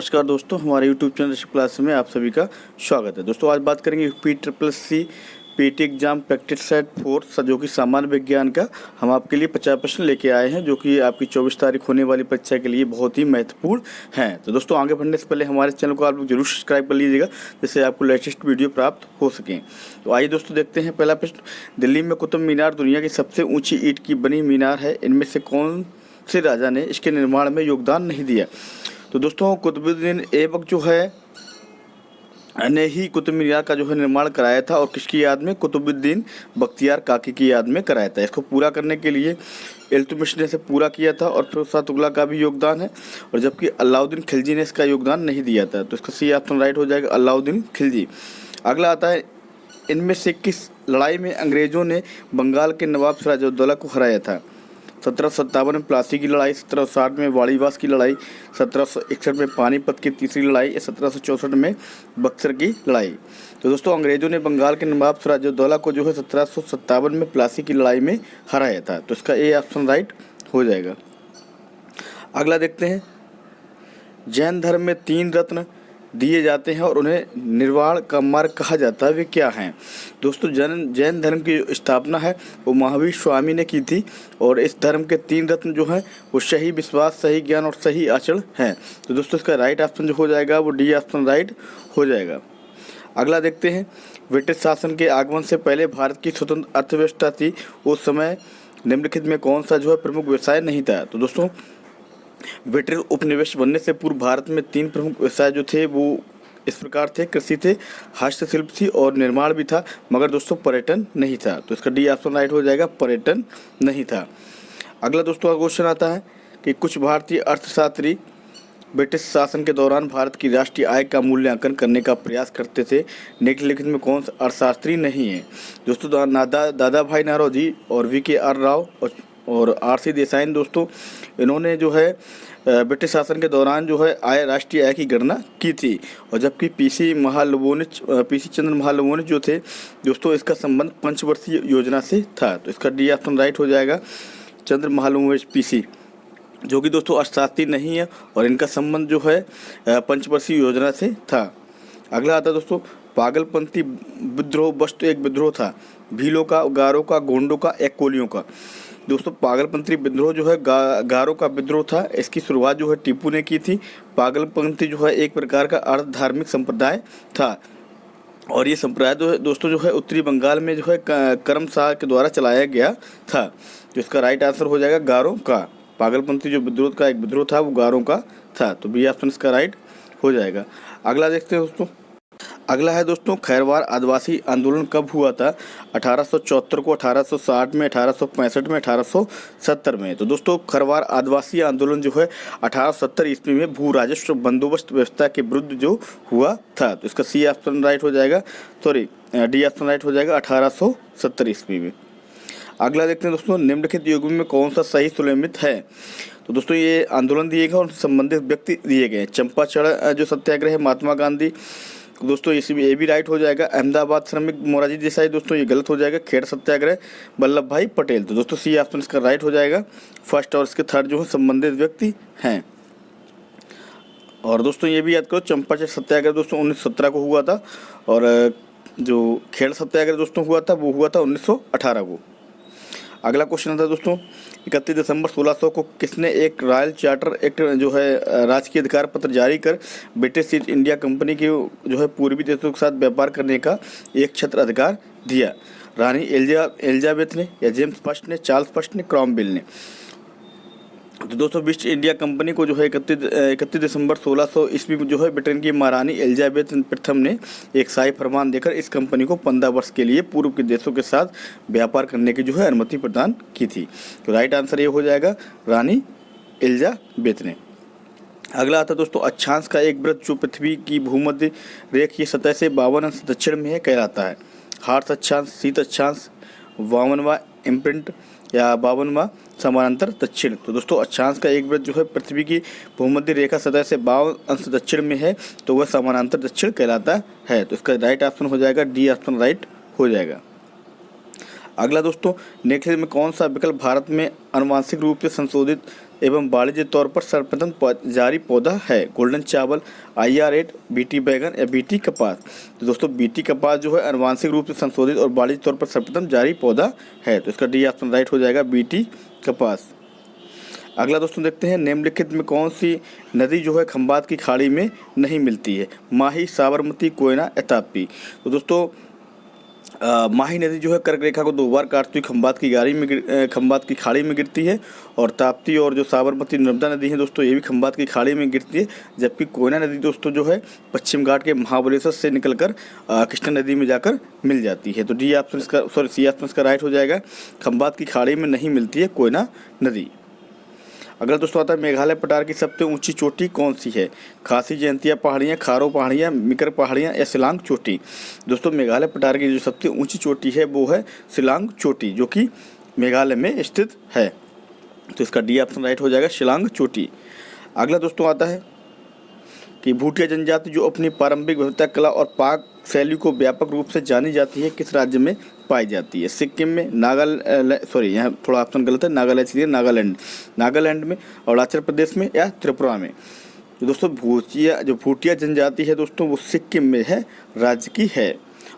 नमस्कार दोस्तों, हमारे YouTube चैनल ऋषभ क्लास में आप सभी का स्वागत है। दोस्तों आज बात करेंगे PSSSC PT exam practice set 4 जो कि सामान्य विज्ञान का हम आपके लिए 50 प्रश्न लेके आए हैं, जो कि आपकी 24 तारीख होने वाली परीक्षा के लिए बहुत ही महत्वपूर्ण हैं। तो दोस्तों आगे बढ़ने से पहले हमारे चैनल को आप लोग जरूर सब्सक्राइब कर लीजिएगा, जिससे आपको लेटेस्ट वीडियो प्राप्त हो सकें। तो आइए दोस्तों देखते हैं पहला प्रश्न। दिल्ली में कुतुब मीनार दुनिया की सबसे ऊँची ईंट की बनी मीनार है, इनमें से कौन से राजा ने इसके निर्माण में योगदान नहीं दिया? तो दोस्तों कुतुबुद्दीन ऐबक जो है ने ही कुतुब मीनार का जो है निर्माण कराया था, और किसकी याद में? कुतुबुद्दीन बख्तियार काकी की याद में कराया था। इसको पूरा करने के लिए इल्तुतमिश ने इसे पूरा किया था, और फिरोज शाह तुगलक का भी योगदान है, और जबकि अलाउद्दीन खिलजी ने इसका योगदान नहीं दिया था। तो इसका सही ऑप्शन राइट हो जाएगा अलाउद्दीन खिलजी। अगला आता है, इनमें से किस लड़ाई में अंग्रेजों ने बंगाल के नवाब सिराजुद्दौला को हराया था? 1757 में प्लासी की लड़ाई, 1760 में वाड़ीवास की लड़ाई, 1761 में पानीपत की तीसरी लड़ाई, 1764 में बक्सर की लड़ाई। तो दोस्तों अंग्रेजों ने बंगाल के नवाब सिराजुद्दौला को जो है 1757 में प्लासी की लड़ाई में हराया था। तो इसका ए ऑप्शन राइट हो जाएगा। अगला देखते हैं, जैन धर्म में 3 रत्न दिए जाते हैं और उन्हें निर्वाण का मार्ग कहा जाता है, वे क्या हैं? दोस्तों जैन धर्म की जो स्थापना है वो महावीर स्वामी ने की थी, और इस धर्म के 3 रत्न जो हैं वो सही विश्वास, सही ज्ञान और सही आचरण हैं। तो दोस्तों इसका राइट ऑप्शन जो हो जाएगा वो डी ऑप्शन राइट हो जाएगा। अगला देखते हैं, ब्रिटिश शासन के आगमन से पहले भारत की स्वतंत्र अर्थव्यवस्था थी, उस समय निम्नलिखित में कौन सा जो है प्रमुख व्यवसाय नहीं था? तो दोस्तों ब्रिटिश उपनिवेश बनने से पूर्व भारत में 3 प्रमुख व्यवसाय जो थे वो इस प्रकार थे, कृषि थे, हस्तशिल्प थी और निर्माण भी था, मगर दोस्तों पर्यटन नहीं था। तो इसका डी ऑप्शन राइट हो जाएगा, पर्यटन नहीं था। अगला दोस्तों क्वेश्चन आता है कि कुछ भारतीय अर्थशास्त्री ब्रिटिश शासन के दौरान भारत की राष्ट्रीय आय का मूल्यांकन करने का प्रयास करते थे, निम्नलिखित में कौन सा अर्थशास्त्री नहीं है? दोस्तों दादा भाई नारोजी और VKR राव और RC देसाई दोस्तों, इन्होंने जो है ब्रिटिश शासन के दौरान जो है राष्ट्रीय आय की गणना की थी, और जबकि PC चंद्र महालनोबिस जो थे दोस्तों, इसका संबंध पंचवर्षीय योजना से था। तो इसका डी ऑप्शन राइट हो जाएगा, चंद्र महालनोबिस PC, जो कि दोस्तों अर्थशास्त्री नहीं है, और इनका संबंध जो है पंचवर्षीय योजना से था। अगला आता है दोस्तों, पागलपंथी विद्रोह वस्तु एक विद्रोह था, भीलों का, गारों का, गोंडों का या कोलियों का? दोस्तों पागलपंथी विद्रोह जो है गारों का विद्रोह था। इसकी शुरुआत जो है टीपू ने की थी। पागलपंथी जो है एक प्रकार का अर्ध धार्मिक संप्रदाय था, और ये संप्रदाय जो है दोस्तों जो है उत्तरी बंगाल में जो है करम शाह के द्वारा चलाया गया था। तो इसका राइट आंसर हो जाएगा गारों का। पागलपंथी जो विद्रोह का एक विद्रोह था वो गारों का था। तो बी ऑप्शन इसका राइट हो जाएगा। अगला देखते हैं दोस्तों, अगला है दोस्तों, खैरवार आदिवासी आंदोलन कब हुआ था? 1874 को, 1860 में, 1865 में, 1870 में? तो दोस्तों खैरवार आदिवासी आंदोलन जो है 1870 ईस्वी में भू राजस्व बंदोबस्त व्यवस्था के विरुद्ध जो हुआ था। तो इसका सी ऑप्शन राइट हो जाएगा, सॉरी डी ऑप्शन राइट हो जाएगा, 1870 ईस्वी में। अगला देखते हैं दोस्तों, निम्नलिखित युगों में कौन सा सही सुमेलित है? तो दोस्तों ये आंदोलन दिए गए और उनसे संबंधित व्यक्ति दिए गए। चंपाचढ़ जो सत्याग्रह है महात्मा गांधी, दोस्तों ये भी राइट हो जाएगा। अहमदाबाद श्रमिक मोरारजी देसाई, दोस्तों ये गलत हो जाएगा। खेड़ सत्याग्रह वल्लभ भाई पटेल। तो दोस्तों सी ऑप्शन इसका राइट हो जाएगा। फर्स्ट और इसके थर्ड जो है संबंधित व्यक्ति हैं। और दोस्तों ये भी याद करो, चंपाचढ़ सत्याग्रह दोस्तों 1917 को हुआ था, और जो खेड़ सत्याग्रह दोस्तों हुआ था वो हुआ था 1918 को। अगला क्वेश्चन आता है दोस्तों, 31 दिसंबर 1600 को किसने एक रॉयल चार्टर एक्ट जो है राजकीय अधिकार पत्र जारी कर ब्रिटिश ईस्ट इंडिया कंपनी के जो है पूर्वी देशों के साथ व्यापार करने का एक छत्र अधिकार दिया? रानी एलिजाबेथ ने, या जेम्स फर्स्ट ने, चार्ल्स फर्स्ट ने, क्रॉमवेल ने? तो दोस्तों ईस्ट इंडिया कंपनी को जो है 31 दिसंबर 1600 ईस्वी में जो है ब्रिटेन की महारानी एलिजाबेथ प्रथम ने एक शाही फरमान देकर इस कंपनी को 15 वर्ष के लिए पूर्व के देशों के साथ व्यापार करने की जो है अनुमति प्रदान की थी। तो राइट आंसर ये हो जाएगा, रानी एलिजाबेथ ने। अगला आता है दोस्तों, अक्षांश का एक वृत्त जो पृथ्वी की भूमध्य रेखीय सतह से 52 अंश दक्षिण में है कहलाता है? हार्स अक्षांश, शीत अक्षांश, 52वां इम्प्रिंट या 52वां समानांतर दक्षिण? तो दोस्तों अक्षांश का एक वृत्त जो है पृथ्वी की भूमध्य रेखा सतह से 52 अंश दक्षिण में है, तो वह समानांतर दक्षिण कहलाता है। तो इसका राइट ऑप्शन हो जाएगा, डी ऑप्शन राइट हो जाएगा। अगला दोस्तों, निम्नलिखित में कौन सा विकल्प भारत में आनुवंशिक रूप से संशोधित एवं वाणिज्य तौर पर सर्वप्रथम जारी पौधा है? गोल्डन चावल, IR8, BT बैगन या BT कपास? तो दोस्तों BT कपास जो है आनुवांशिक रूप से संशोधित और वाणिज्य तौर पर सर्वप्रथम जारी पौधा है, तो इसका डी ऑप्शन राइट हो जाएगा, BT कपास। अगला दोस्तों देखते हैं, निम्नलिखित में कौन सी नदी जो है खंबात की खाड़ी में नहीं मिलती है? माही, साबरमती, कोयना या ताप्ती? तो दोस्तों माही नदी जो है कर्क रेखा को 2 बार काटती हुई खंबात की खाड़ी में गिरती है, और ताप्ती और जो साबरमती नर्मदा नदी है दोस्तों ये भी खंबात की खाड़ी में गिरती है, जबकि कोयना नदी दोस्तों जो है पश्चिम घाट के महाबलेश्वर से निकलकर कृष्णा नदी में जाकर मिल जाती है। तो डी ऑप्शन इसका सी ऑप्शन इसका राइट हो जाएगा, खंबात की खाड़ी में नहीं मिलती है कोयना नदी। अगला दोस्तों आता है, मेघालय पठार की सबसे ऊंची चोटी कौन सी है? खासी जयंतिया पहाड़ियाँ, खारो पहाड़ियाँ, मिकर पहाड़ियाँ या शिलांग चोटी? दोस्तों मेघालय पठार की जो सबसे ऊंची चोटी है वो है शिलांग चोटी, जो कि मेघालय में स्थित है, तो इसका डी ऑप्शन राइट हो जाएगा, शिलांग चोटी। अगला दोस्तों आता है कि भूटिया जनजाति जो अपनी पारंपरिक विविधता, कला और पाक शैली को व्यापक रूप से जानी जाती है, किस राज्य में पाई जाती है? सिक्किम में, यहाँ थोड़ा ऑप्शन गलत है, नागालैंड में, अरुणाचल प्रदेश में या त्रिपुरा में? तो दोस्तों भूटिया जनजाति है दोस्तों वो सिक्किम में है, राज्य की है,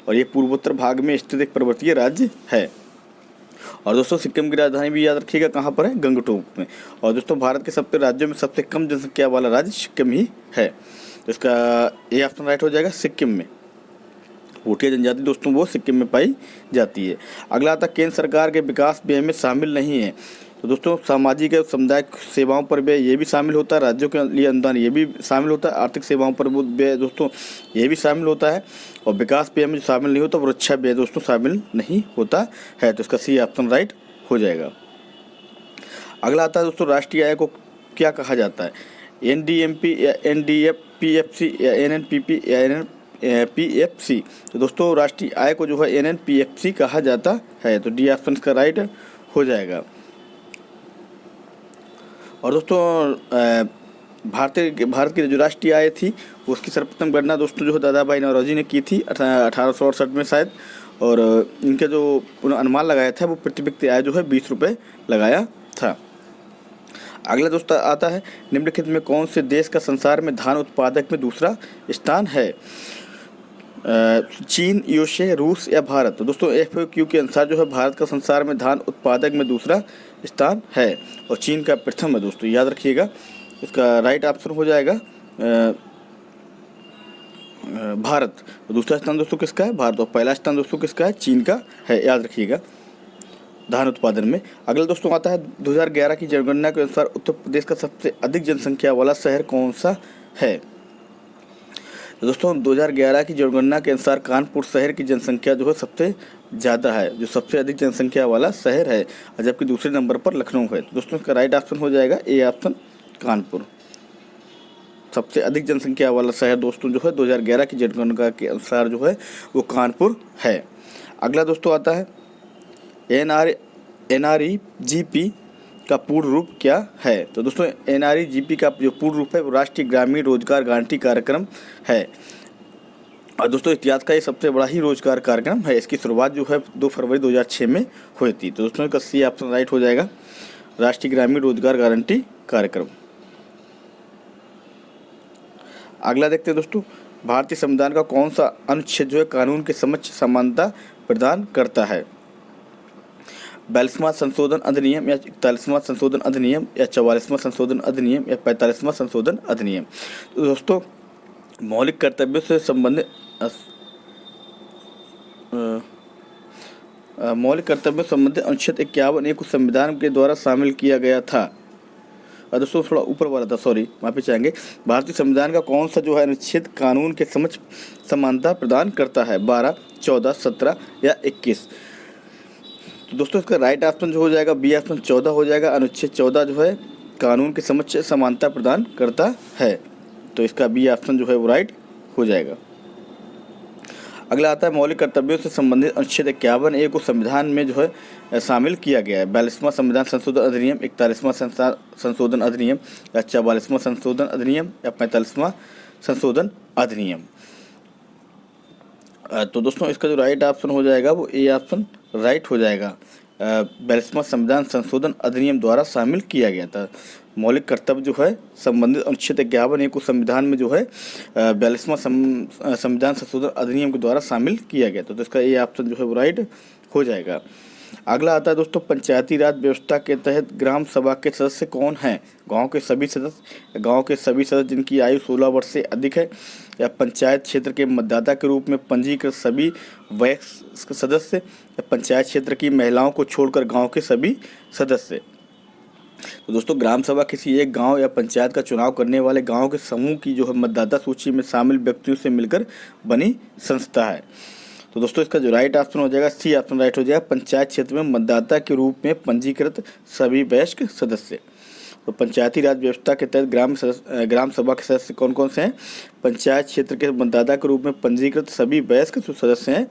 और ये पूर्वोत्तर भाग में स्थित एक पर्वतीय राज्य है। और दोस्तों सिक्किम की राजधानी भी याद रखिएगा कहाँ पर है? गंगटोक में। और दोस्तों भारत के 70 राज्यों में सबसे कम जनसंख्या वाला राज्य सिक्किम ही है, तो इसका ए ऑप्शन राइट हो जाएगा, सिक्किम में। भूटिया जनजाति दोस्तों वो सिक्किम में पाई जाती है। अगला आता, केंद्र सरकार के विकास व्यय में शामिल नहीं है? तो दोस्तों सामाजिक एवं सामुदायिक सेवाओं पर व्यय ये भी शामिल होता है, राज्यों के लिए अनुदान ये भी शामिल होता है, आर्थिक सेवाओं पर व्यय दोस्तों ये भी शामिल होता है, और विकास व्यय में जो शामिल नहीं होता वो रक्षा व्यय दोस्तों शामिल नहीं होता है, तो इसका सी ऑप्शन राइट हो जाएगा। अगला आता है दोस्तों, राष्ट्रीय आय को क्या कहा जाता है? NDMP या NDFPFC या NNPP या NNPFC? तो दोस्तों राष्ट्रीय आय को जो है NNPFC कहा जाता है, तो डी ऑप्शन का राइट हो जाएगा। और दोस्तों भारत की जो राष्ट्रीय आय थी उसकी सर्वप्रथम गणना दोस्तों जो है दादा भाई नौरोजी ने की थी 1868 में शायद, और इनका जो उन्होंने अनुमान लगाया था वो प्रति व्यक्ति आय जो है 20 रुपये लगाया था। अगला दोस्तों आता है, निम्नलिखित में कौन से देश का संसार में धान उत्पादक में दूसरा स्थान है? चीन, यूएसए, रूस या भारत? तो दोस्तों FAQ के अनुसार जो है भारत का संसार में धान उत्पादक में दूसरा स्थान है, और चीन का प्रथम है दोस्तों, याद रखिएगा। इसका राइट ऑप्शन हो जाएगा भारत। तो दूसरा स्थान दोस्तों किसका है? भारत। और पहला स्थान दोस्तों किसका है? चीन का है, याद रखिएगा धान उत्पादन में। अगला दोस्तों आता है, 2011 की जनगणना के अनुसार उत्तर प्रदेश का सबसे अधिक जनसंख्या वाला शहर कौन सा है? तो दोस्तों 2011 की जनगणना के अनुसार कानपुर शहर की जनसंख्या जो है सबसे ज़्यादा है, जो सबसे अधिक जनसंख्या वाला शहर है, और जबकि दूसरे नंबर पर लखनऊ है। तो दोस्तों इसका राइट ऑप्शन हो जाएगा ए ऑप्शन, कानपुर। सबसे अधिक जनसंख्या वाला शहर दोस्तों जो है 2011 की जनगणना के अनुसार जो है वो कानपुर है। अगला दोस्तों आता है, NREGP का पूर्ण रूप क्या है? तो दोस्तों NREGP का जो पूर्ण रूप है वो राष्ट्रीय ग्रामीण रोजगार गारंटी कार्यक्रम है, और दोस्तों इतिहास का ये सबसे बड़ा ही रोजगार कार्यक्रम है। इसकी शुरुआत जो है 2 फरवरी 2006 में हुई थी, तो दोस्तों इसका सी ऑप्शन राइट हो जाएगा, राष्ट्रीय ग्रामीण रोजगार गारंटी कार्यक्रम। अगला देखते हैं दोस्तों, भारतीय संविधान का कौन सा अनुच्छेद जो है कानून के समक्ष समानता प्रदान करता है? 42वां संशोधन अधिनियम या 41वां संशोधन अधिनियम या 44वां संशोधन अधिनियम या 45वां संशोधन अधिनियम? तो दोस्तों मौलिक कर्तव्यों से संबंधित अनुच्छेद 51A को संविधान के द्वारा शामिल किया गया था। दोस्तों थोड़ा ऊपर वाला था, सॉरी, माफी चाहेंगे। भारतीय संविधान का कौन सा जो है अनुच्छेद कानून के समक्ष समानता प्रदान करता है? 12, 14, 17 या 21? तो दोस्तों इसका राइट ऑप्शन जो हो जाएगा बी ऑप्शन 14 हो जाएगा। अनुच्छेद 14 जो है कानून के समक्ष समानता प्रदान करता है, तो इसका बी ऑप्शन जो है वो राइट हो जाएगा। अगला आता है, मौलिक कर्तव्यों से संबंधित अनुच्छेद 51A को संविधान में जो है शामिल किया गया है। 42वां संविधान संशोधन अधिनियम, 41वां संशोधन अधिनियम या 44वां संशोधन अधिनियम या 45वां संशोधन अधिनियम? तो दोस्तों इसका जो राइट ऑप्शन हो जाएगा वो ए ऑप्शन राइट हो जाएगा, 42वां संविधान संशोधन अधिनियम द्वारा शामिल किया गया था। मौलिक कर्तव्य जो है संबंधित अनुच्छेद 51 को संविधान में जो है 42वां संविधान संशोधन अधिनियम के द्वारा शामिल किया गया था। तो इसका ये ऑप्शन जो है वो राइट हो जाएगा। अगला आता है दोस्तों, पंचायती राज व्यवस्था के तहत ग्राम सभा के सदस्य कौन हैं? गांव के सभी सदस्य जिनकी आयु 16 वर्ष से अधिक है, या पंचायत क्षेत्र के मतदाता के रूप में पंजीकृत सभी वयस्क सदस्य, या पंचायत क्षेत्र की महिलाओं को छोड़कर गांव के सभी सदस्य। तो दोस्तों, ग्राम सभा किसी एक गांव या पंचायत का चुनाव करने वाले गांव के समूह की जो है मतदाता सूची में शामिल व्यक्तियों से मिलकर बनी संस्था है। तो दोस्तों, इसका जो राइट ऑप्शन हो जाएगा, सी ऑप्शन राइट हो जाएगा, पंचायत क्षेत्र में मतदाता के रूप में पंजीकृत सभी वयस्क सदस्य। तो पंचायती राज व्यवस्था के तहत ग्राम सभा के सदस्य कौन कौन से हैं? पंचायत क्षेत्र के मतदाता के रूप में पंजीकृत सभी वयस्क जो सदस्य हैं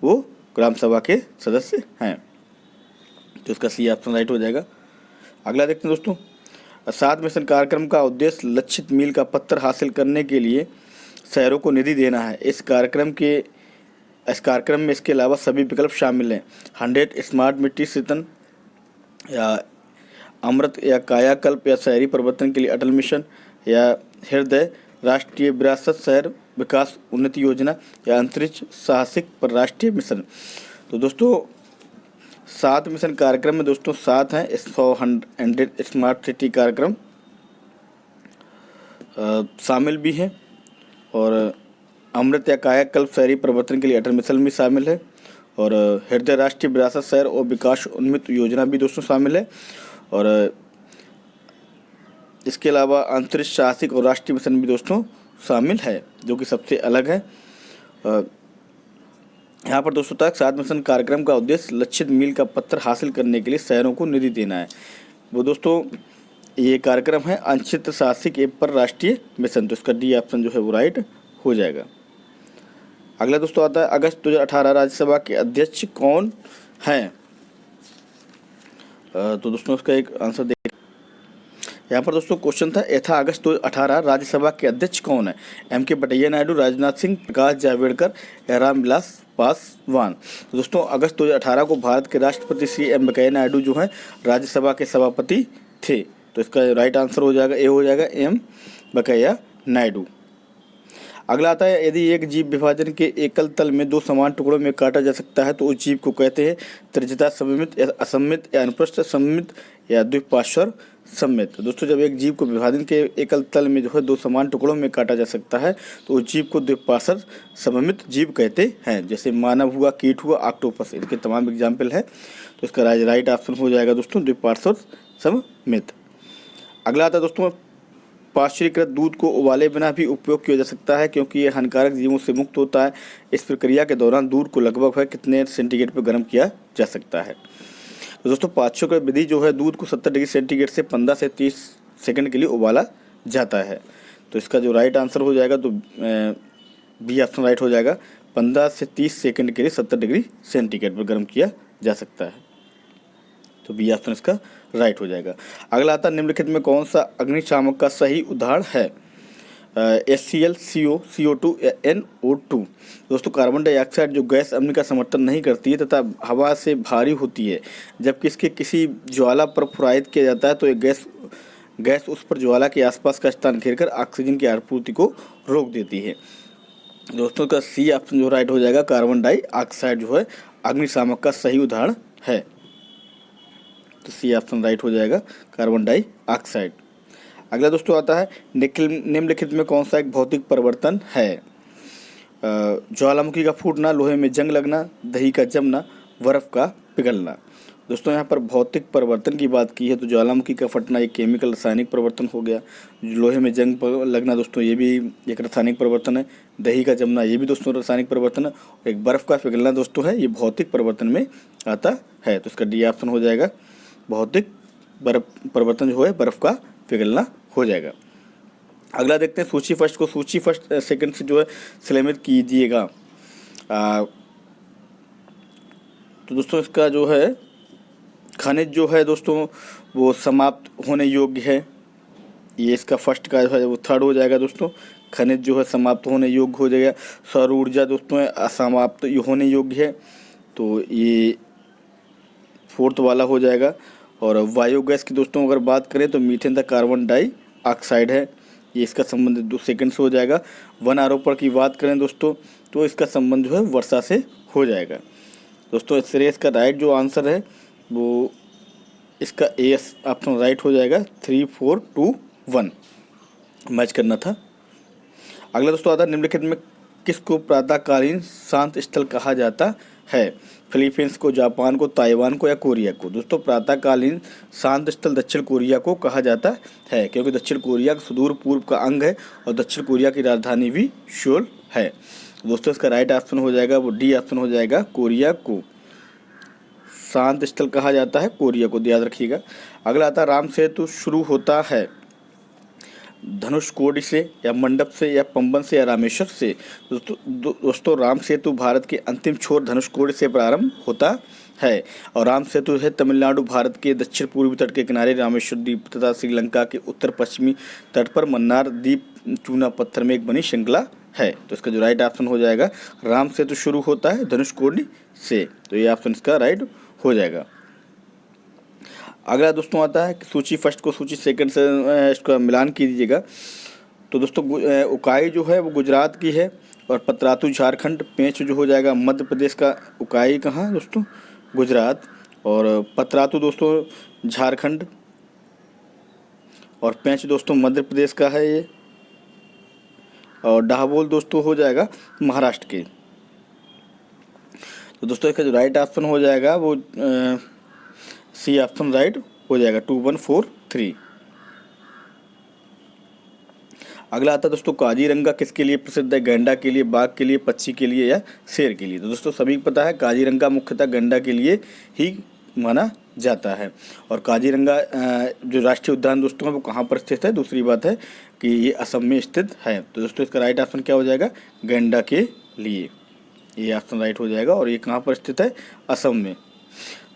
वो ग्राम सभा के सदस्य हैं। तो इसका सी ऑप्शन राइट हो जाएगा। अगला देखते हैं दोस्तों, 7 मिशन कार्यक्रम का उद्देश्य लक्षित मील का पत्थर हासिल करने के लिए शहरों को निधि देना है। इस कार्यक्रम में इसके अलावा सभी विकल्प शामिल हैं। 100 स्मार्ट मिट्टी सिंचन, या अमृत, या कायाकल्प, या शहरी परिवर्तन के लिए अटल मिशन, या हृदय राष्ट्रीय विरासत शहर विकास उन्नति योजना, या अंतरिक्ष साहसिक पर राष्ट्रीय मिशन। तो दोस्तों, 7 मिशन कार्यक्रम में दोस्तों 7 हैं। 100 स्मार्ट सिटी कार्यक्रम शामिल भी हैं, और अमृत या कायाकल्प शहरी परिवर्तन के लिए अटल मिशन भी शामिल है, और हृदय राष्ट्रीय विरासत शहर और विकास उन्नति योजना भी दोस्तों शामिल है, और इसके अलावा अंतरिक्ष साहसिक और राष्ट्रीय मिशन भी दोस्तों शामिल है, जो कि सबसे अलग है। यहाँ पर दोस्तों तक 7 मिशन कार्यक्रम का उद्देश्य लक्षित मील का पत्थर हासिल करने के लिए शहरों को निधि देना है। वो दोस्तों ये कार्यक्रम है अंशित साहसिक एप पर राष्ट्रीय मिशन। तो इसका डी ऑप्शन जो है वो राइट हो जाएगा। अगला दोस्तों आता है, अगस्त 2018 राज्यसभा के अध्यक्ष कौन हैं? तो दोस्तों इसका एक आंसर देख, यहाँ पर दोस्तों क्वेश्चन था, यथा अगस्त 2018 राज्यसभा के अध्यक्ष कौन है? M.K. वेंकैया नायडू, राजनाथ सिंह, प्रकाश जावड़ेकर, या रामविलास पासवान। तो दोस्तों अगस्त 2018 को भारत के राष्ट्रपति श्री M. वेंकैया नायडू जो हैं राज्यसभा के सभापति थे। तो इसका राइट आंसर हो जाएगा, ए हो जाएगा, M. वेंकैया नायडू। अगला आता है, यदि एक जीव विभाजन के एकल तल में 2 समान टुकड़ों में काटा जा सकता है तो उस जीव को कहते हैं त्रिज्यता सममित, या असममित, या अनुप्रस्थ सममित, या द्विपार्श्व सममित। तो दोस्तों जब एक जीव को विभाजन के एकल तल में जो है 2 समान टुकड़ों में काटा जा सकता है तो उस जीव को द्विपार्श्व सममित जीव कहते हैं। जैसे मानव हुआ, कीट हुआ, ऑक्टोपस, इनके तमाम एग्जाम्पल है। तो इसका राइट ऑप्शन हो जाएगा दोस्तों द्विपार्श्व सममित। अगला आता है दोस्तों, पाश्चुरीकृत दूध को उबाले बिना भी उपयोग किया जा सकता है क्योंकि यह हानिकारक जीवों से मुक्त होता है। इस प्रक्रिया के दौरान दूध को लगभग कितने सेंटीग्रेड पर गर्म किया जा सकता है? तो दोस्तों पाश्चुरीकृत विधि जो है दूध को 70 डिग्री सेंटीग्रेड से 15 से 30 सेकंड के लिए उबाला जाता है। तो इसका जो राइट आंसर हो जाएगा तो बी ऑप्शन राइट हो जाएगा, 15 से 30 सेकंड के लिए 70 डिग्री सेंटीग्रेड पर गर्म किया जा सकता है। तो बी ऑप्शन इसका राइट हो जाएगा। अगला आता है, निम्नलिखित में कौन सा अग्निशामक का सही उदाहरण है? HCl, CO, CO2 या NO2। दोस्तों कार्बन डाइऑक्साइड जो गैस अम्ल का समर्थन नहीं करती है तथा हवा से भारी होती है, जबकि इसके किसी ज्वाला पर फुरायित किया जाता है तो ये गैस उस पर ज्वाला के आसपास का स्थान घेरकर ऑक्सीजन की आपूर्ति को रोक देती है। दोस्तों का सी ऑप्शन जो राइट हो जाएगा, कार्बन डाइऑक्साइड जो है अग्निशामक का सही उदाहरण है। तो सी ऑप्शन राइट हो जाएगा, कार्बन डाइऑक्साइड। अगला दोस्तों आता है, निम्नलिखित में कौन सा एक भौतिक परिवर्तन है? ज्वालामुखी का फूटना, लोहे में जंग लगना, दही का जमना, बर्फ का पिघलना। दोस्तों यहाँ पर भौतिक परिवर्तन की बात की है तो ज्वालामुखी का फटना एक केमिकल रासायनिक परिवर्तन हो गया। लोहे में जंग लगना दोस्तों ये भी एक रासायनिक परिवर्तन है। दही का जमना ये भी दोस्तों रासायनिक परिवर्तन है। और एक बर्फ़ का पिघलना दोस्तों है, ये भौतिक परिवर्तन में आता है। तो इसका डी ऑप्शन हो जाएगा, भौतिक परिवर्तन जो है बर्फ़ का पिघलना हो जाएगा। अगला देखते हैं, सूची फर्स्ट को सूची फर्स्ट सेकंड से जो है सिलेमित कीजिएगा। तो दोस्तों इसका जो है खनिज जो है दोस्तों वो समाप्त होने योग्य है। ये इसका फर्स्ट का जो है वो थर्ड हो जाएगा दोस्तों, खनिज जो है समाप्त होने योग्य हो जाएगा। सौर ऊर्जा दोस्तों है असमाप्त होने योग्य है, तो ये फोर्थ वाला हो जाएगा। और बायोगैस की दोस्तों अगर बात करें तो मीथेन द कार्बन डाइऑक्साइड है, ये इसका संबंध 2 सेकंड से हो जाएगा। वन आरोपण की बात करें दोस्तों तो इसका संबंध जो है वर्षा से हो जाएगा। दोस्तों इससे इसका राइट जो आंसर है वो इसका ए ऑप्शन राइट हो जाएगा। 3, 4, 2, 1 मैच करना था। अगला दोस्तों आता है निम्नलिखित में किसको प्रातःकालीन शांत स्थल कहा जाता है? फिलीपींस को, जापान को, ताइवान को या कोरिया को? दोस्तों प्रातःकालीन शांत स्थल दक्षिण कोरिया को कहा जाता है, क्योंकि दक्षिण कोरिया का सुदूर पूर्व का अंग है और दक्षिण कोरिया की राजधानी भी सियोल है। दोस्तों इसका राइट ऑप्शन हो जाएगा वो डी ऑप्शन हो जाएगा, कोरिया को शांत स्थल कहा जाता है, कोरिया को, याद रखिएगा। अगला आता है राम सेतु शुरू होता है धनुषकोडी से या मंडप से या पंबन से या रामेश्वर से? दोस्तों राम सेतु भारत के अंतिम छोर धनुषकोडी से प्रारंभ होता है और राम सेतु है तमिलनाडु भारत के दक्षिण पूर्वी तट के किनारे रामेश्वर द्वीप तथा श्रीलंका के उत्तर पश्चिमी तट पर मन्नार द्वीप चूना पत्थर में एक बनी श्रृंखला है। तो इसका जो राइट ऑप्शन हो जाएगा राम सेतु शुरू होता है धनुषकोडी से, तो ये ऑप्शन इसका राइट हो जाएगा। अगला दोस्तों आता है सूची फर्स्ट को सूची सेकंड से इसका मिलान कीजिएगा। तो दोस्तों उकाई जो है वो गुजरात की है और पतरातू झारखंड, पेंच जो हो जाएगा मध्य प्रदेश का। उकाई कहाँ दोस्तों? गुजरात। और पतरातू दोस्तों झारखंड और पेंच दोस्तों मध्य प्रदेश का है ये। और डहाबोल दोस्तों हो जाएगा महाराष्ट्र के। तो दोस्तों इसका जो राइट ऑप्शन हो जाएगा वो सी ऑप्शन राइट हो जाएगा, 2, 1, 4, 3। अगला आता है दोस्तों काजीरंगा किसके लिए प्रसिद्ध है? गैंडा के लिए, बाघ के लिए, पक्षी के लिए या शेर के लिए? तो दोस्तों सभी को पता है काजीरंगा मुख्यतः गैंडा के लिए ही माना जाता है। और काजीरंगा जो राष्ट्रीय उद्यान दोस्तों है वो कहाँ पर स्थित है? दूसरी बात है कि ये असम में स्थित है। तो दोस्तों इसका राइट ऑप्शन क्या हो जाएगा? गैंडा के लिए, ये ऑप्शन राइट हो जाएगा। और ये कहाँ पर स्थित है? असम में।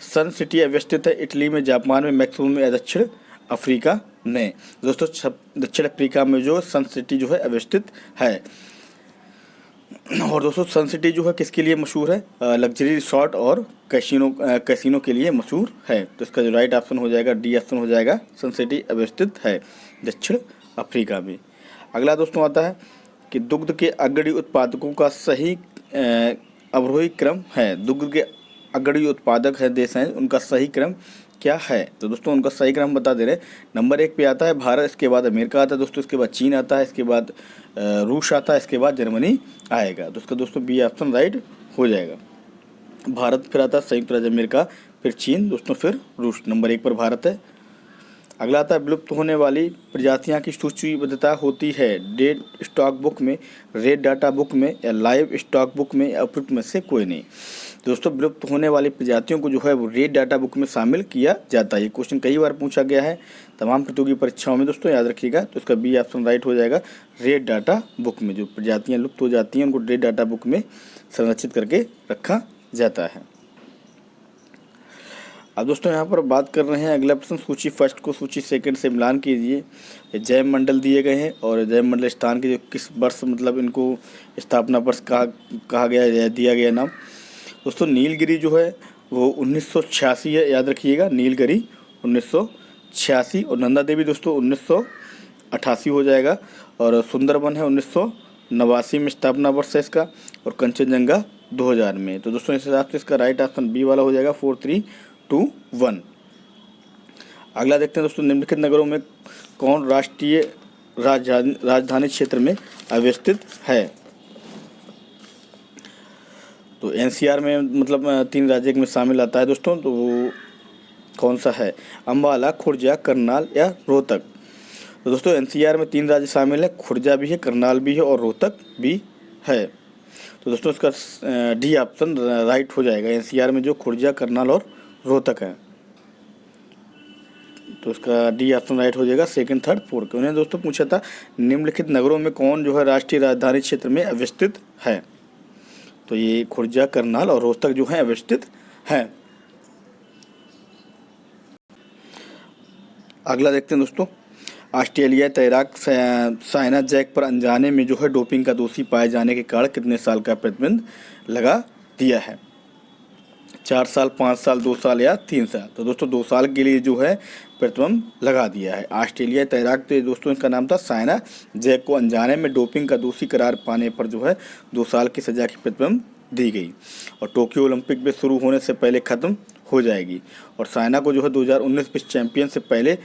सन सिटी अवस्थित है इटली में, जापान में, मैक्सिको में या दक्षिण अफ्रीका में? दोस्तों दक्षिण अफ्रीका में जो सन सिटी जो है अवस्थित है। और दोस्तों सन सिटी जो है किसके लिए मशहूर है? लग्जरी रिसोर्ट और कैसीनो के लिए मशहूर है। तो इसका जो राइट ऑप्शन हो जाएगा डी ऑप्शन हो जाएगा, सन सिटी अवस्थित है दक्षिण अफ्रीका में। अगला दोस्तों आता है कि दुग्ध के अग्रणी उत्पादकों का सही अवरोही क्रम है। दुग्ध के अग्रणी उत्पादक है देश हैं, उनका सही क्रम क्या है? तो दोस्तों उनका सही क्रम बता दे रहे हैं। नंबर 1 पे आता है भारत, इसके बाद अमेरिका आता है दोस्तों, इसके बाद चीन आता है, इसके बाद रूस आता है, इसके बाद जर्मनी आएगा। तो उसका दोस्तों बी ऑप्शन राइट हो जाएगा। भारत फिर आता है संयुक्त राज्य अमेरिका, फिर चीन दोस्तों, फिर रूस। नंबर 1 पर भारत है। अगला आता है विलुप्त होने वाली प्रजातियां की सूचीबद्धता होती है डेड स्टॉक बुक में, रेड डाटा बुक में या लाइव स्टॉक बुक में या उपयुक्त में से कोई नहीं? दोस्तों विलुप्त होने वाली प्रजातियों को जो है वो रेड डाटा बुक में शामिल किया जाता है। ये क्वेश्चन कई बार पूछा गया है तमाम प्रतियोगी परीक्षाओं में दोस्तों, याद रखिएगा। तो इसका बी ऑप्शन राइट हो जाएगा, रेड डाटा बुक में जो प्रजातियाँ लुप्त हो जाती हैं उनको रेड डाटा बुक में संरक्षित करके रखा जाता है। अब दोस्तों यहाँ पर बात कर रहे हैं अगला प्रश्न, सूची फर्स्ट को सूची सेकंड से मिलान कीजिए। जैव मंडल दिए गए हैं और जैव मंडल स्थान के जो किस वर्ष मतलब इनको स्थापना वर्ष कहा गया है, दिया गया नाम। दोस्तों नीलगिरी जो है वो 1986 है, याद रखिएगा, नीलगिरी 1986। और नंदा देवी दोस्तों 1988 हो जाएगा। और सुंदरबन है 1989 में स्थापना वर्ष है इसका। और कंचनजंगा 2000 में। तो दोस्तों इस हिसाब से इसका राइट ऑप्शन बी वाला हो जाएगा, 4, 3, 2, 1। अगला देखते हैं दोस्तों, निम्नलिखित नगरों में कौन राष्ट्रीय राजधानी क्षेत्र में अवस्थित है? तो एनसीआर में मतलब 3 राज्य में शामिल आता है दोस्तों, तो वो कौन सा है? अम्बाला, खुर्जा, करनाल या रोहतक? तो दोस्तों एनसीआर में 3 राज्य शामिल है, खुर्जा भी है, करनाल भी है और रोहतक भी है। तो दोस्तों इसका डी ऑप्शन राइट हो जाएगा, एनसीआर में जो खुर्जा, करनाल और रोहतक है। तो इसका डी ऑप्शन राइट हो जाएगा, सेकंड, थर्ड, फोर्थ। उन्होंने दोस्तों पूछा था निम्नलिखित नगरों में कौन जो है राष्ट्रीय राजधानी क्षेत्र में अवस्थित है? तो ये खुर्जा, करनाल और रोहतक जो है अवस्थित है। अगला देखते हैं दोस्तों, ऑस्ट्रेलिया तैराक साइना जैक पर अनजाने में जो है डोपिंग का दोषी पाए जाने के कारण कितने साल का प्रतिबंध लगा दिया है? 4 साल, 5 साल, 2 साल या 3 साल। तो दोस्तों 2 साल के लिए जो है प्रतिबंध लगा दिया है। ऑस्ट्रेलिया तैराक थे दोस्तों, इनका नाम था साइना जैक को अनजाने में डोपिंग का दोषी करार पाने पर जो है 2 साल की सजा की प्रतिबंध दी गई और टोक्यो ओलंपिक में शुरू होने से पहले ख़त्म हो जाएगी। और साइना को जो है 2019 विश्व चैंपियन से पहले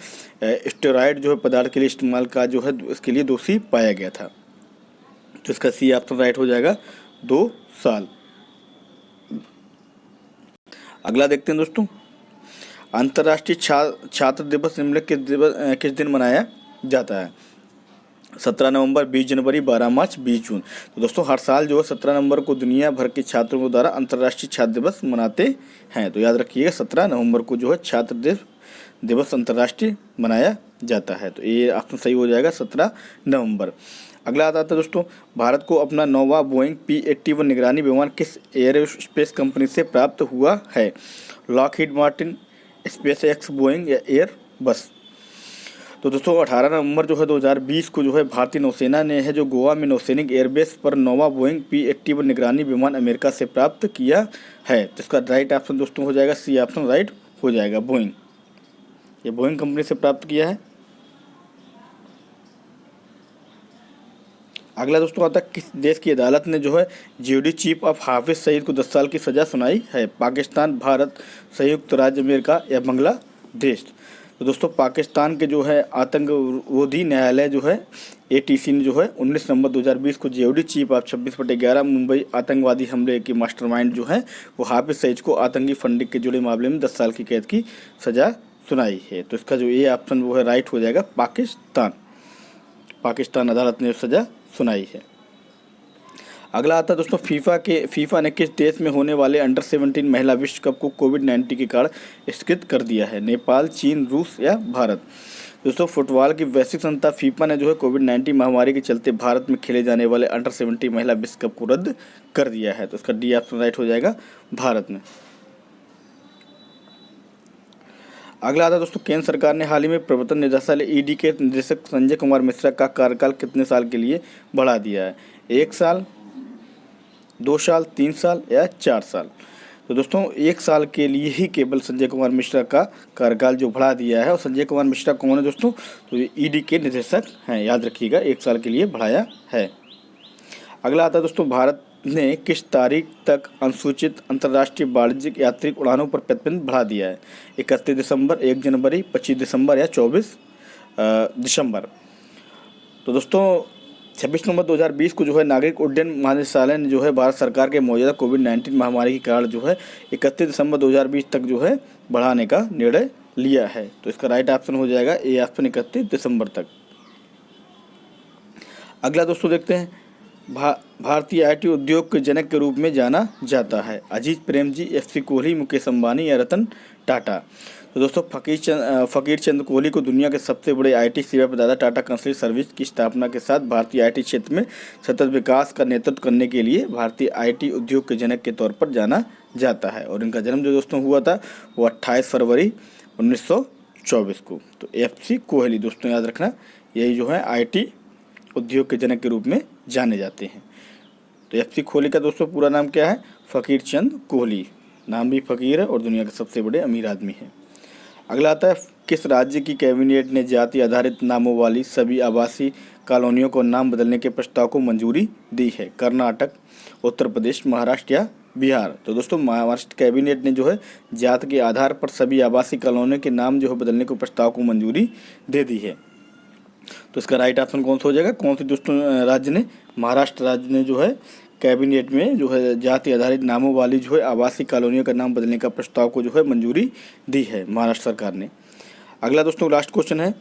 स्टेरॉयड जो है पदार्थ के लिए इस्तेमाल का जो है इसके लिए दोषी पाया गया था। तो इसका सी ऑप्शन राइट हो जाएगा 2 साल। अगला देखते हैं दोस्तों, अंतर्राष्ट्रीय छात्र दिवस निम्नलिखित किस दिन मनाया जाता है? 17 नवंबर, 20 जनवरी, 12 मार्च, 20 जून। तो दोस्तों हर साल जो है 17 नवंबर को दुनिया भर के छात्रों के द्वारा अंतर्राष्ट्रीय छात्र दिवस मनाते हैं। तो याद रखिएगा 17 नवंबर को जो है छात्र दिवस अंतर्राष्ट्रीय मनाया जाता है। तो ये ऑप्शन सही हो जाएगा 17 नवंबर। अगला आता है दोस्तों, भारत को अपना 9वां बोइंग P-81 निगरानी विमान किस एयरोस्पेस कंपनी से प्राप्त हुआ है? Lockheed Martin, space x, Boeing या एयरबस। तो दोस्तों 18 नवंबर जो है 2020 को जो है भारतीय नौसेना ने है जो गोवा में नौसैनिक एयरबेस पर 9वां बोइंग P-81 निगरानी विमान अमेरिका से प्राप्त किया है। तो इसका राइट ऑप्शन दोस्तों हो जाएगा सी ऑप्शन राइट हो जाएगा, बोइंग। ये बोइंग कंपनी से प्राप्त किया है। अगला दोस्तों आता है, किस देश की अदालत ने जो है GOD chief of Hafiz Saeed को 10 साल की सज़ा सुनाई है? पाकिस्तान, भारत, संयुक्त राज्य अमेरिका या बांग्लादेश। तो दोस्तों पाकिस्तान के जो है आतंकरोधी न्यायालय जो है ATC ने जो है 19 नवंबर 2020 को जीओडी चीफ ऑफ 26/11 मुंबई आतंकवादी हमले के मास्टरमाइंड जो है वो हाफिज सईद को आतंकी फंडिंग के जुड़े मामले में 10 साल की कैद की सज़ा सुनाई है। तो इसका जो ये ऑप्शन वो है राइट हो जाएगा, पाकिस्तान अदालत ने सज़ा सुनाई है। अगला आता है दोस्तों, फीफा ने किस देश में होने वाले अंडर 17 महिला विश्व कप को कोविड-19 के कारण स्थगित कर दिया है? नेपाल, चीन, रूस या भारत। दोस्तों फुटबॉल की वैश्विक संस्था फीफा ने जो है कोविड-19 महामारी के चलते भारत में खेले जाने वाले अंडर 17 महिला विश्व कप को रद्द कर दिया है। तो इसका डी ऑप्शन राइट हो जाएगा, भारत में। अगला आता है दोस्तों, केंद्र सरकार ने हाल ही में प्रवर्तन निदेशालय ED के निदेशक संजय कुमार मिश्रा का कार्यकाल कितने साल के लिए बढ़ा दिया है? 1 साल, 2 साल, 3 साल या 4 साल। तो दोस्तों 1 साल के लिए ही केवल संजय कुमार मिश्रा का कार्यकाल जो बढ़ा दिया है। और संजय कुमार मिश्रा कौन है दोस्तों? तो ये ED के निदेशक हैं, याद रखिएगा 1 साल के लिए बढ़ाया है। अगला आता है दोस्तों, भारत ने किस तारीख तक अनुसूचित अंतर्राष्ट्रीय वाणिज्यिक यात्रिक उड़ानों पर प्रतिबंध बढ़ा दिया है? 31 दिसंबर, 1 जनवरी, 25 दिसंबर या 24 दिसंबर। तो दोस्तों 26 नवंबर 2020 को जो है नागरिक उड्डयन महानिदेशालय ने जो है भारत सरकार के मौजूदा कोविड-19 महामारी के कारण जो है 31 दिसंबर 2020 तक जो है बढ़ाने का निर्णय लिया है। तो इसका राइट ऑप्शन हो जाएगा ए ऑप्शन, 31 दिसंबर तक। अगला दोस्तों देखते हैं, भारतीय IT उद्योग के जनक के रूप में जाना जाता है? अजीत प्रेमजी, FC कोहली, मुकेश अंबानी या रतन टाटा। तो दोस्तों फकीर चंद कोहली को दुनिया के सबसे बड़े IT सेवा प्रदाता टाटा कंसल्टेंसी सर्विस की स्थापना के साथ भारतीय IT क्षेत्र में सतत विकास का नेतृत्व करने के लिए भारतीय IT उद्योग के जनक के तौर पर जाना जाता है। और इनका जन्म जो दोस्तों हुआ था वो 28 फरवरी 1924 को। तो FC कोहली दोस्तों याद रखना, यही जो है IT उद्योग के जनक के रूप में जाने जाते हैं। तो FC कोहली का दोस्तों पूरा नाम क्या है? फकीर चंद कोहली। नाम भी फकीर है और दुनिया के सबसे बड़े अमीर आदमी हैं। अगला आता है, किस राज्य की कैबिनेट ने जाति आधारित नामों वाली सभी आवासीय कॉलोनियों को नाम बदलने के प्रस्ताव को मंजूरी दी है? कर्नाटक, उत्तर प्रदेश, महाराष्ट्र या बिहार। तो दोस्तों महाराष्ट्र कैबिनेट ने जो है जाति के आधार पर सभी आवासीय कॉलोनियों के नाम जो है बदलने को प्रस्ताव को मंजूरी दे दी है। तो इसका राइट ऑप्शन कौन सा हो जाएगा? कौन से दोस्तों राज्य ने? महाराष्ट्र राज्य ने जो है कैबिनेट में जो है जाति आधारित नामों वाली जो है आवासीय कॉलोनियों का नाम बदलने का प्रस्ताव को जो है मंजूरी दी है महाराष्ट्र सरकार ने। अगला दोस्तों लास्ट क्वेश्चन है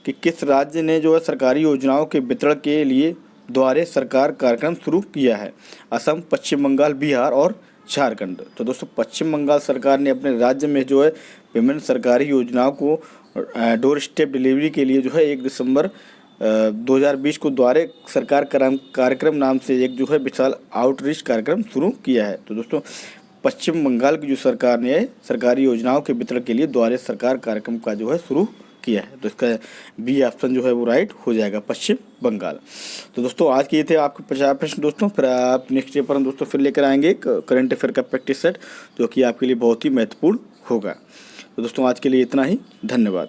कि किस राज्य ने जो है सरकारी योजनाओं के वितरण के लिए द्वारे सरकार कार्यक्रम शुरू किया है? असम, पश्चिम बंगाल, बिहार और झारखंड। तो दोस्तों पश्चिम बंगाल सरकार ने अपने राज्य में जो है विभिन्न सरकारी योजनाओं को डोर स्टेप डिलीवरी के लिए जो है 1 दिसंबर 2020 को द्वारे सरकार कार्यक्रम नाम से एक जो है विशाल आउटरीच कार्यक्रम शुरू किया है। तो दोस्तों पश्चिम बंगाल की जो सरकार ने सरकारी योजनाओं के वितरण के लिए द्वारे सरकार कार्यक्रम का जो है शुरू किया है। तो इसका बी ऑप्शन जो है वो राइट हो जाएगा, पश्चिम बंगाल। तो दोस्तों आज के ये थे आपके 50 प्रश्न दोस्तों। फिर आप नेक्स्ट डे पर हम दोस्तों फिर लेकर आएंगे करंट अफेयर का प्रैक्टिस सेट, जो कि आपके लिए बहुत ही महत्वपूर्ण होगा। तो दोस्तों आज के लिए इतना ही, धन्यवाद।